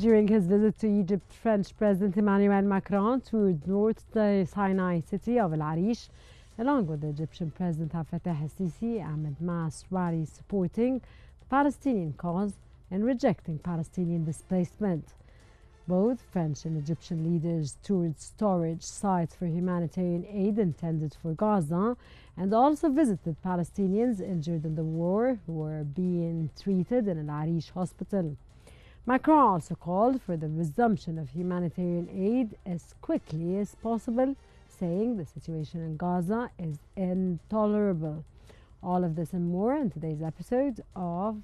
During his visit to Egypt, French President Emmanuel Macron toured North Sinai city of Al-Arish, along with the Egyptian President Abdel Fattah al-Sisi, amid mass rallies supporting the Palestinian cause and rejecting Palestinian displacement. Both French and Egyptian leaders toured storage sites for humanitarian aid intended for Gaza and also visited Palestinians injured in the war who were being treated in Al-Arish hospital. Macron also called for the resumption of humanitarian aid as quickly as possible, saying the situation in Gaza is intolerable. All of this and more in today's episode of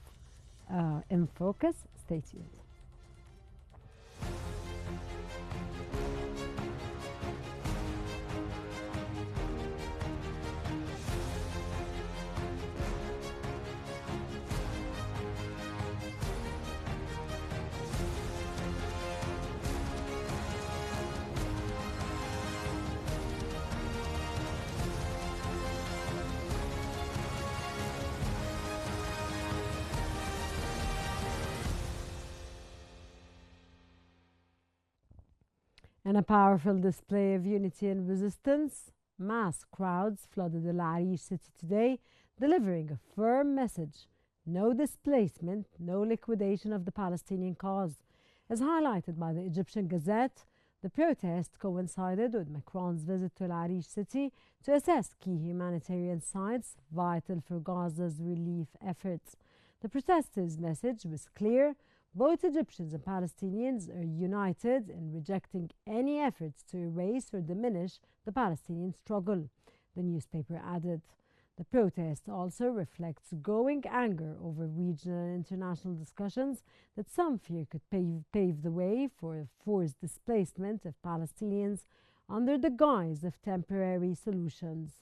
In Focus. Stay tuned. In a powerful display of unity and resistance, mass crowds flooded Al-Arish city today, delivering a firm message: no displacement, no liquidation of the Palestinian cause. As highlighted by the Egyptian Gazette, the protest coincided with Macron's visit to Al-Arish city to assess key humanitarian sites vital for Gaza's relief efforts. The protesters' message was clear: both Egyptians and Palestinians are united in rejecting any efforts to erase or diminish the Palestinian struggle, the newspaper added. The protest also reflects growing anger over regional and international discussions that some fear could pave the way for forced displacement of Palestinians under the guise of temporary solutions.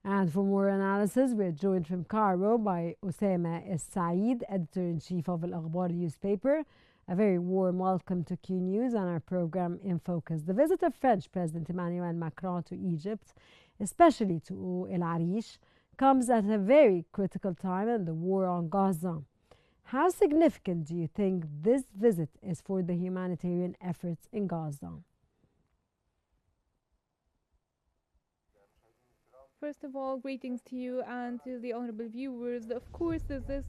And for more analysis, we're joined from Cairo by Osama Es-Said, editor-in-chief of Al-Akhbar newspaper. A very warm welcome to Qnews and our program In Focus. The visit of French President Emmanuel Macron to Egypt, especially to Al-Arish, comes at a very critical time in the war on Gaza. How significant do you think this visit is for the humanitarian efforts in Gaza? First of all, greetings to you and to the honorable viewers. Of course, this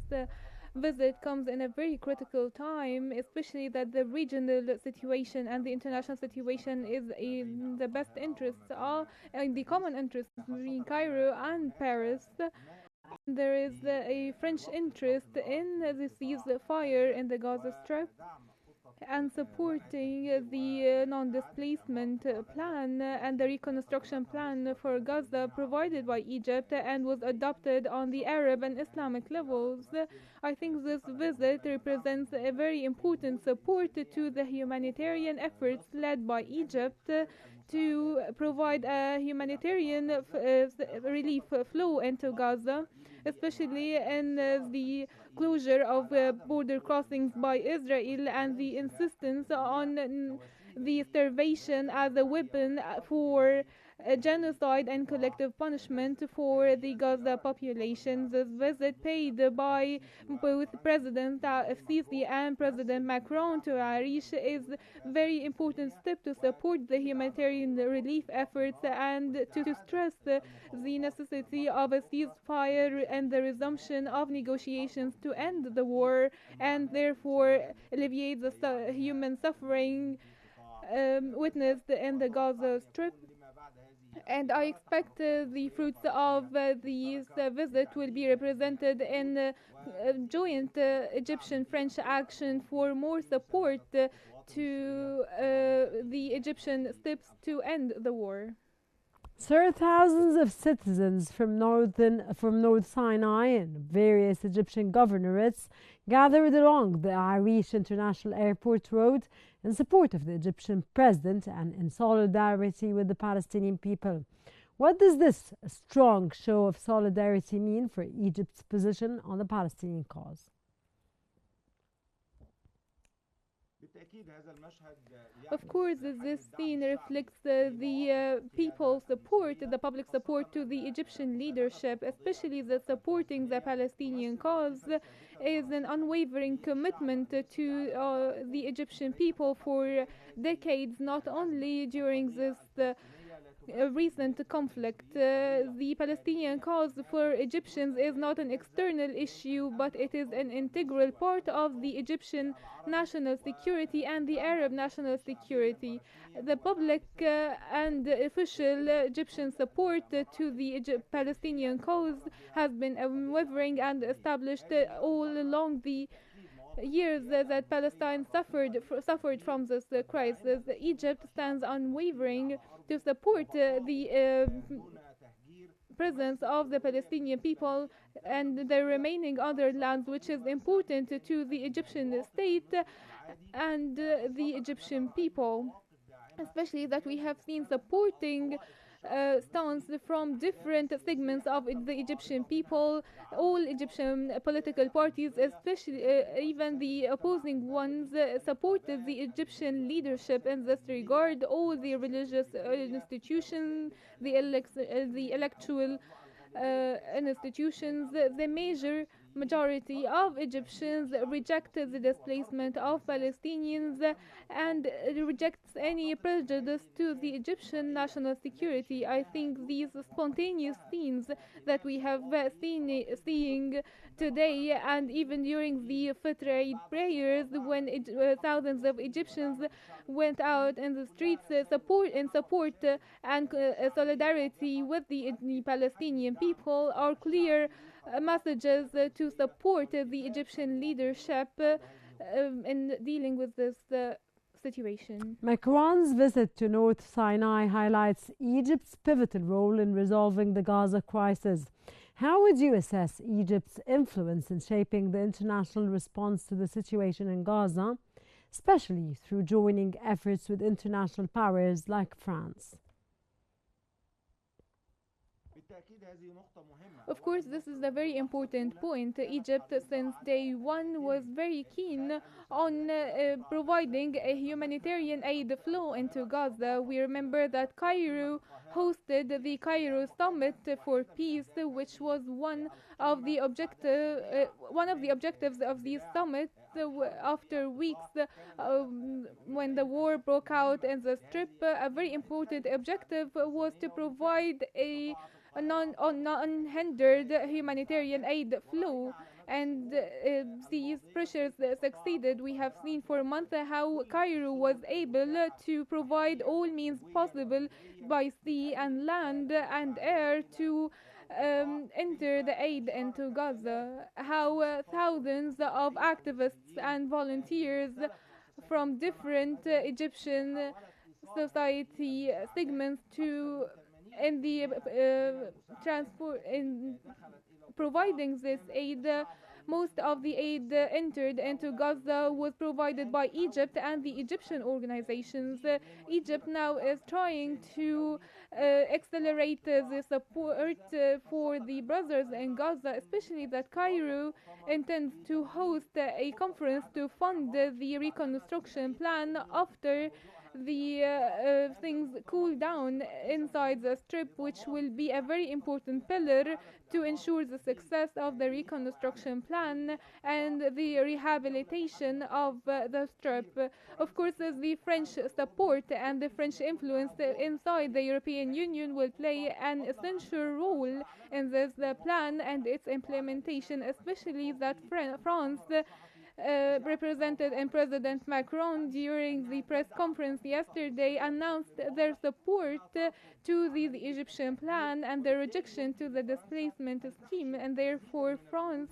visit comes in a very critical time, especially that the regional situation and the international situation is in the best interests, in the common interests between Cairo and Paris. There is a French interest in the ceasefire in the Gaza Strip and supporting the non-displacement plan and the reconstruction plan for Gaza provided by Egypt and was adopted on the Arab and Islamic levels. I think this visit represents a very important support to the humanitarian efforts led by Egypt to provide a humanitarian relief flow into Gaza, especially in the closure of border crossings by Israel and the insistence on the starvation as a weapon for genocide and collective punishment for the Gaza population. This visit paid by both President Sisi and President Macron to Arish is a very important step to support the humanitarian relief efforts and to stress the necessity of a ceasefire and the resumption of negotiations to end the war and therefore alleviate the human suffering witnessed in the Gaza Strip. And I expect the fruits of this visit will be represented in joint Egyptian-French action for more support to the Egyptian steps to end the war. Sir, thousands of citizens from North Sinai and various Egyptian governorates gathered along the Al-Arish International Airport Road in support of the Egyptian president and in solidarity with the Palestinian people. What does this strong show of solidarity mean for Egypt's position on the Palestinian cause? Of course, this scene reflects the people support, the public support to the Egyptian leadership, especially the supporting the Palestinian cause, is an unwavering commitment to the Egyptian people for decades, not only during this recent conflict. The Palestinian cause for Egyptians is not an external issue, but it is an integral part of the Egyptian national security and the Arab national security. The public and official Egyptian support to the Palestinian cause has been unwavering and established all along the years that Palestine suffered from this crisis. Egypt stands unwavering to support the presence of the Palestinian people and the remaining other lands, which is important to the Egyptian state and the Egyptian people, especially that we have seen supporting stance from different segments of the Egyptian people, all Egyptian political parties, especially even the opposing ones, supported the Egyptian leadership in this regard. All the religious institutions, the electoral institutions, the major majority of Egyptians rejected the displacement of Palestinians and rejects any prejudice to the Egyptian national security. I think these spontaneous scenes that we have seeing today, and even during the Fitr Eid prayers, when thousands of Egyptians went out in the streets support and solidarity with the Palestinian people, are clear messages to support the Egyptian leadership in dealing with this situation. Macron's visit to North Sinai highlights Egypt's pivotal role in resolving the Gaza crisis. How would you assess Egypt's influence in shaping the international response to the situation in Gaza, especially through joining efforts with international powers like France? Of course, this is a very important point. Egypt, since day one, was very keen on providing a humanitarian aid flow into Gaza. We remember that Cairo hosted the Cairo Summit for Peace, which was one of the objectives of the summit. After weeks, when the war broke out in the Strip, a very important objective was to provide a unhindered humanitarian aid flow, and these pressures succeeded. We have seen for months how Cairo was able to provide all means possible by sea and land and air to enter the aid into Gaza, how thousands of activists and volunteers from different Egyptian society segments to in the transport in providing this aid. Most of the aid entered into Gaza was provided by Egypt and the Egyptian organizations. Egypt now is trying to accelerate the support for the brothers in Gaza, especially that Cairo intends to host a conference to fund the reconstruction plan after the things cool down inside the Strip, which will be a very important pillar to ensure the success of the reconstruction plan and the rehabilitation of the Strip. Of course, the French support and the French influence inside the European Union will play an essential role in this plan and its implementation, especially that France represented in President Macron during the press conference yesterday announced their support to the Egyptian plan and their rejection to the displacement scheme, and therefore France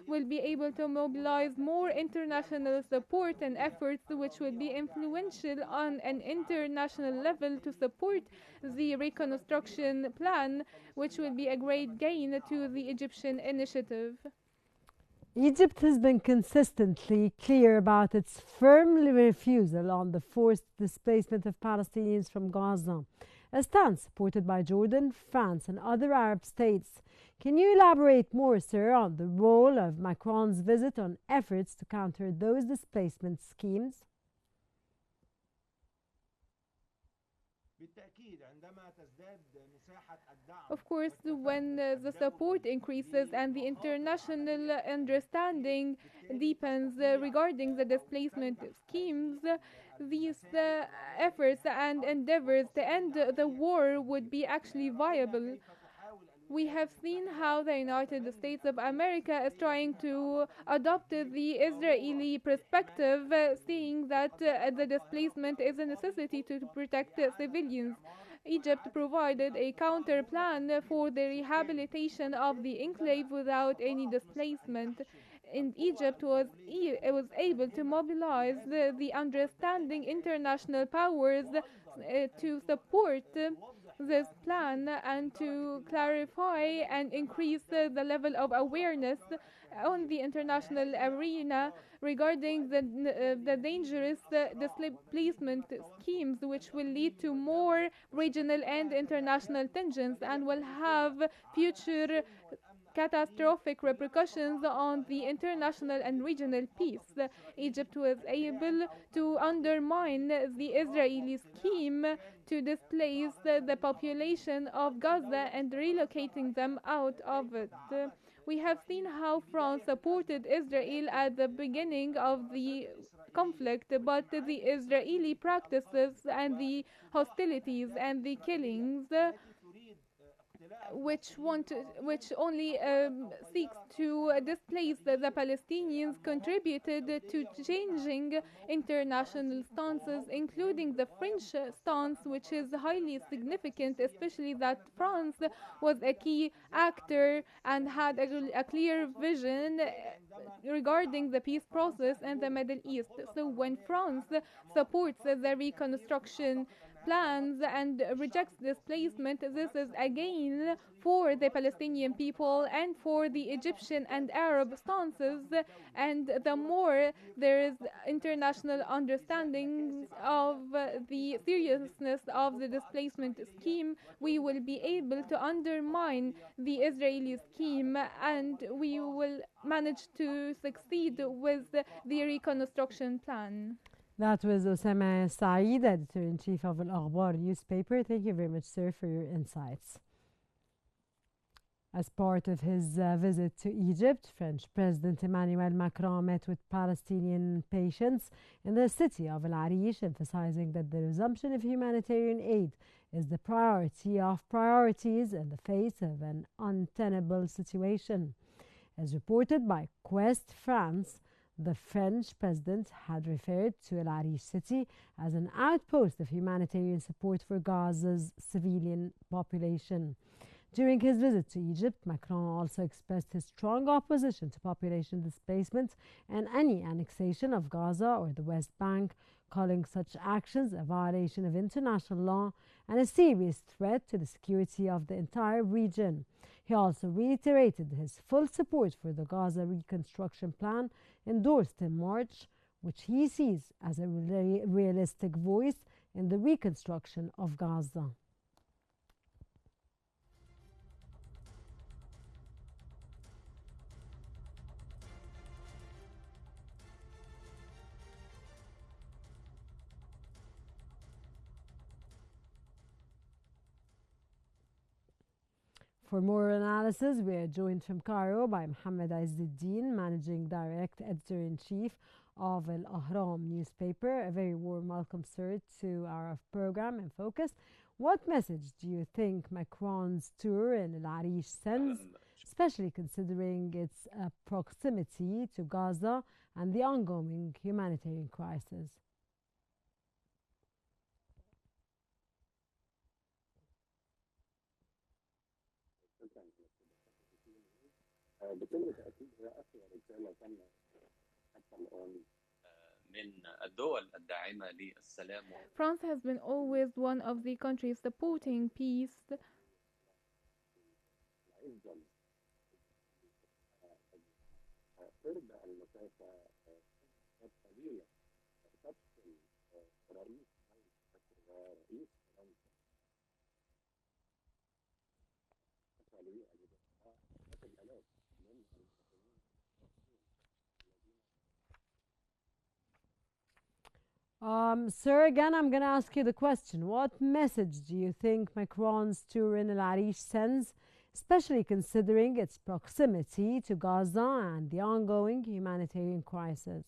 will be able to mobilize more international support and efforts which will be influential on an international level to support the reconstruction plan, which will be a great gain to the Egyptian initiative. Egypt has been consistently clear about its firm refusal on the forced displacement of Palestinians from Gaza, a stance supported by Jordan, France and other Arab states. Can you elaborate more, sir, on the role of Macron's visit on efforts to counter those displacement schemes? Of course, when the support increases and the international understanding deepens regarding the displacement schemes, these efforts and endeavors to end the war would be actually viable. We have seen how the United States of America is trying to adopt the Israeli perspective, seeing that the displacement is a necessity to protect civilians. Egypt provided a counter plan for the rehabilitation of the enclave without any displacement. And Egypt was able to mobilize the understanding international powers to support this plan and to clarify and increase the level of awareness on the international arena regarding the dangerous displacement schemes, which will lead to more regional and international tensions and will have future catastrophic repercussions on the international and regional peace. Egypt was able to undermine the Israeli scheme to displace the population of Gaza and relocating them out of it. We have seen how France supported Israel at the beginning of the conflict, but the Israeli practices and the hostilities and the killings which only seeks to displace the Palestinians contributed to changing international stances, including the French stance, which is highly significant, especially that France was a key actor and had a clear vision regarding the peace process in the Middle East. So when France supports the reconstruction plans and rejects displacement, this is again for the Palestinian people and for the Egyptian and Arab stances. And the more there is international understanding of the seriousness of the displacement scheme, we will be able to undermine the Israeli scheme and we will manage to succeed with the reconstruction plan. That was Osama Saeed, editor-in-chief of Al-Arish newspaper. Thank you very much, sir, for your insights. As part of his visit to Egypt, French President Emmanuel Macron met with Palestinian patients in the city of Al-Arish, emphasizing that the resumption of humanitarian aid is the priority of priorities in the face of an untenable situation. As reported by Quest France, the French president had referred to Al-Arish city as an outpost of humanitarian support for Gaza's civilian population. During his visit to Egypt, Macron also expressed his strong opposition to population displacement and any annexation of Gaza or the West Bank, calling such actions a violation of international law and a serious threat to the security of the entire region. He also reiterated his full support for the Gaza reconstruction plan endorsed in March, which he sees as a realistic voice in the reconstruction of Gaza. For more analysis, we are joined from Cairo by Mohammed Izzeddin, Managing Direct Editor-in-Chief of Al-Ahram newspaper. A very warm welcome, sir, to our program in Focus. What message do you think Macron's tour in Al-Arish sends, especially considering its proximity to Gaza and the ongoing humanitarian crisis? بكل تأكيد هي أقوى رسالة تم حتى الآن من الدول الداعمة للسلام. France has been always one of the countries supporting peace. قرب المسافة قليلة تفصل رئيس ورئيس فرنسا Sir, again, I'm going to ask you the question. What message do you think Macron's tour in Al-Arish sends, especially considering its proximity to Gaza and the ongoing humanitarian crisis?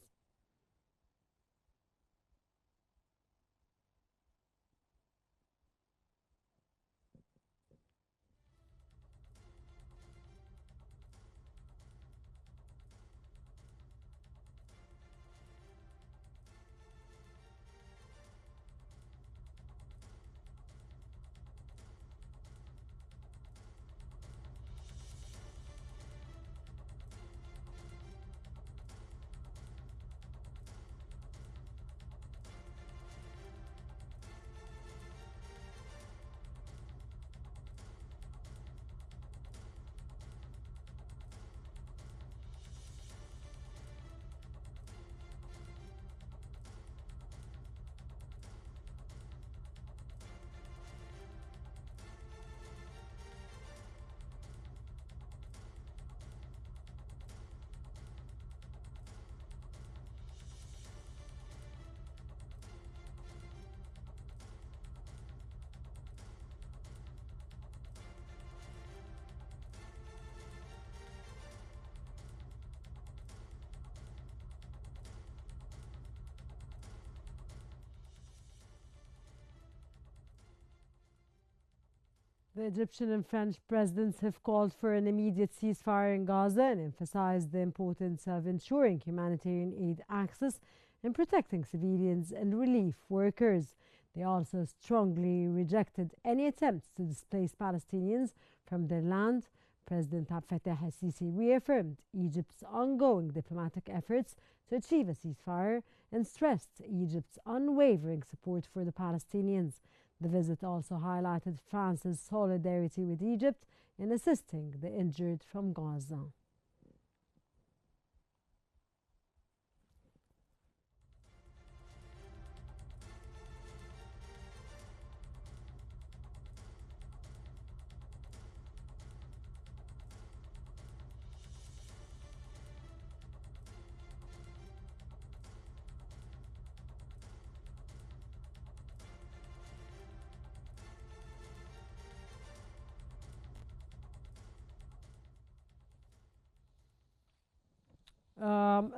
The Egyptian and French presidents have called for an immediate ceasefire in Gaza and emphasized the importance of ensuring humanitarian aid access and protecting civilians and relief workers. They also strongly rejected any attempts to displace Palestinians from their land. President Abdel Fattah al-Sisi reaffirmed Egypt's ongoing diplomatic efforts to achieve a ceasefire and stressed Egypt's unwavering support for the Palestinians. The visit also highlighted France's solidarity with Egypt in assisting the injured from Gaza.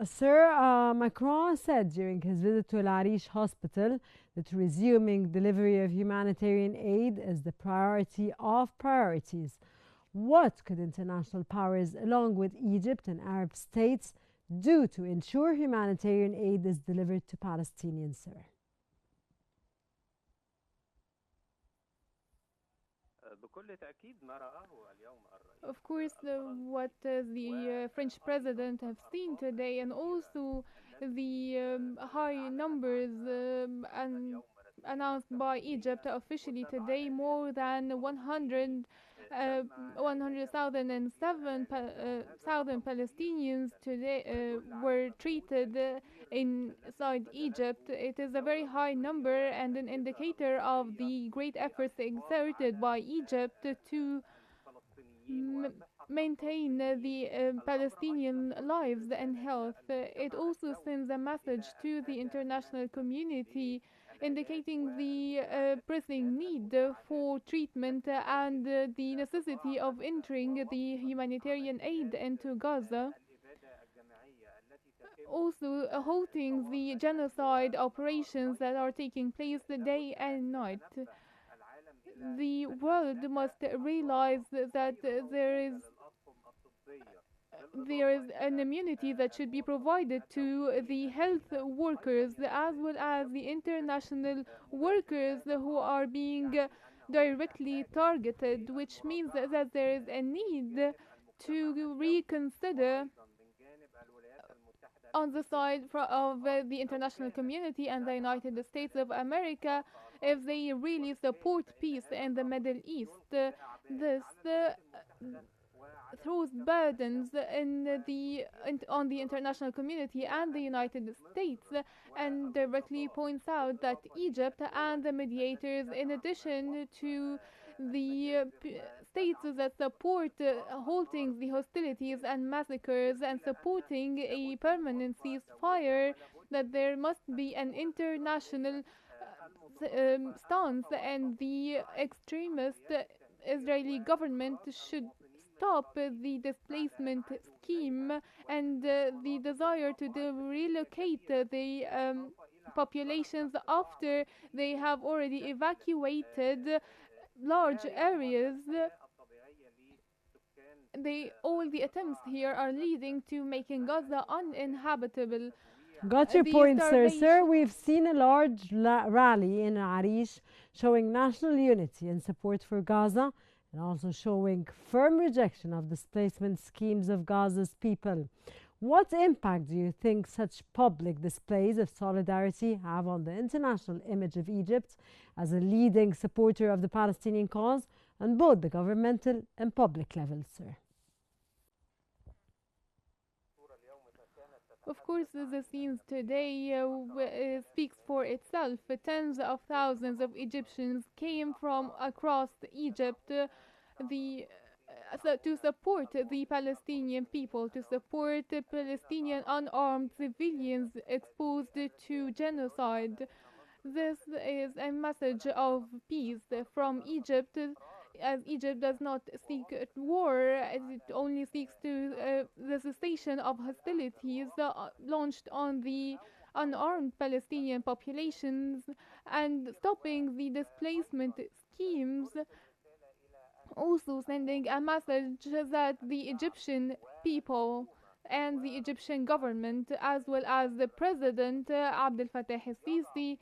Sir, Macron said during his visit to Al-Arish Hospital that resuming delivery of humanitarian aid is the priority of priorities. What could international powers, along with Egypt and Arab states, do to ensure humanitarian aid is delivered to Palestinians, sir? Of course, what the French president have seen today, and also the high numbers announced by Egypt officially today, more than 100,007 Palestinians today were treated inside Egypt. It is a very high number and an indicator of the great efforts exerted by Egypt to maintain the Palestinian lives and health. It also sends a message to the international community indicating the pressing need for treatment and the necessity of entering the humanitarian aid into Gaza. Also, halting the genocide operations that are taking place day and night. The world must realize that there is an immunity that should be provided to the health workers as well as the international workers who are being directly targeted, which means that there is a need to reconsider on the side of the international community and the United States of America if they really support peace in the Middle East. This throws burdens on the international community and the United States and directly points out that Egypt and the mediators, in addition to the states that support halting the hostilities and massacres and supporting a permanent ceasefire, that there must be an international stance, and the extremist Israeli government should stop the displacement scheme and the desire to relocate the populations after they have already evacuated large areas. All the attempts here are leading to making Gaza uninhabitable. Got your The point, sir. Sir, starvation. we've seen a large rally in Al-Arish showing national unity and support for Gaza and also showing firm rejection of displacement schemes of Gaza's people. What impact do you think such public displays of solidarity have on the international image of Egypt as a leading supporter of the Palestinian cause on both the governmental and public levels, sir? Of course, the scenes today speaks for itself. Tens of thousands of Egyptians came from across Egypt to support the Palestinian people, to support the Palestinian unarmed civilians exposed to genocide. This is a message of peace from Egypt, as Egypt does not seek war, as it only seeks the cessation of hostilities launched on the unarmed Palestinian populations and stopping the displacement schemes. Also sending a message that the Egyptian people and the Egyptian government, as well as the President Abdel Fattah el-Sisi,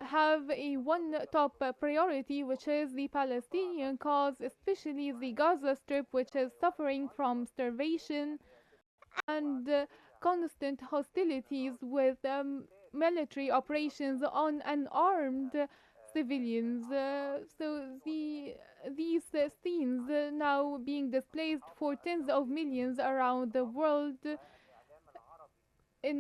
have a one top priority, which is the Palestinian cause, especially the Gaza Strip, which is suffering from starvation and constant hostilities with military operations on unarmed civilians. These scenes now being displaced for tens of millions around the world in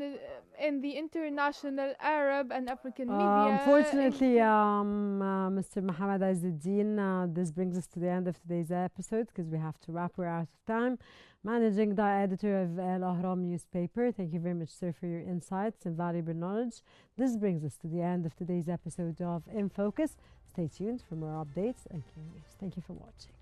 the international Arab and African media. Unfortunately, Mr. Mohammed Izzeddin, this brings us to the end of today's episode because we have to wrap. We're out of time. Managing the editor of Al-Ahram newspaper. Thank you very much, sir, for your insights and valuable knowledge. This brings us to the end of today's episode of In Focus. Stay tuned for more updates and Qnews. Thank you for watching.